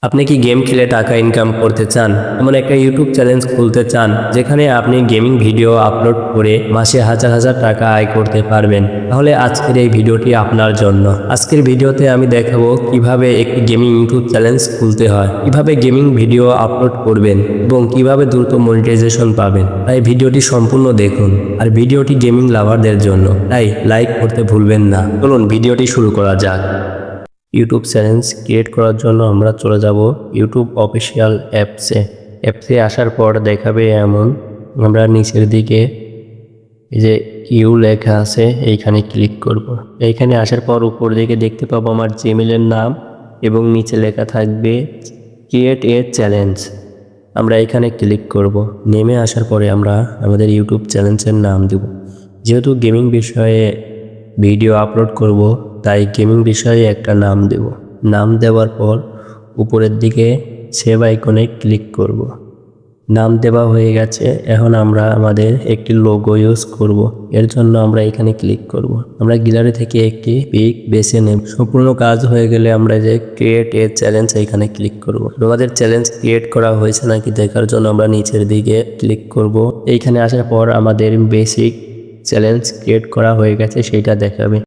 আপনি কি গেম খেলে টাকা ইনকাম করতে চান? এমন একটা ইউটিউব চ্যানেল খুলতে চান যেখানে আপনি গেমিং ভিডিও আপলোড করে মাসে হাজার হাজার টাকা আয় করতে পারবেন? তাহলে আজকের এই ভিডিওটি আপনার জন্য। আজকের ভিডিওতে আমি দেখাবো কিভাবে একটি গেমিং ইউটিউব চ্যানেল খুলতে হয়, কিভাবে গেমিং ভিডিও আপলোড করবেন এবং কিভাবে দ্রুত মনিটাইজেশন পাবেন। তাই ভিডিওটি সম্পূর্ণ দেখুন। আর ভিডিওটি গেমিং লাভারদের জন্য, তাই লাইক করতে ভুলবেন না। চলুন ভিডিওটি শুরু করা যাক। ইউটিউব চ্যানেল ক্রিয়েট করার জন্য আমরা চলে যাব ইউটিউব অফিসিয়াল অ্যাপসে আসার পর দেখাবে এমন, আমরা নিচের দিকে এই যে ইউ লেখা আছে এইখানে ক্লিক করব। এইখানে আসার পর উপর দিকে দেখতে পাবো আমার জিমেলের নাম এবং নিচে লেখা থাকবে ক্রিয়েট এ চ্যালেঞ্জ। আমরা এখানে ক্লিক করব। নেমে আসার পরে আমরা আমাদের ইউটিউব চ্যানেলের নাম দেব। যেহেতু গেমিং বিষয়ে ভিডিও আপলোড করব, তাই গেমিং বিষয়ে একটা নাম দেব। নাম দেওয়ার পর উপরের দিকে সেভ আইকনে ক্লিক করব। নাম দেওয়া হয়ে গেছে। এখন আমরা আমাদের একটি লোগো ইউজ করব। এর জন্য আমরা এখানে ক্লিক করব। আমরা গ্যালারি থেকে একটি পিক বেছে নেব। সম্পূর্ণ কাজ হয়ে গেলে আমরা যে ক্রিয়েট এ চ্যালেঞ্জ এখানে ক্লিক করব। আমাদের চ্যালেঞ্জ ক্রিয়েট করা হয়েছে নাকি দেখার জন্য আমরা নিচের দিকে ক্লিক করব। এইখানে আসার পর আমাদের বেসিক চ্যালেঞ্জ ক্রিয়েট করা হয়ে গেছে সেটা দেখাবে।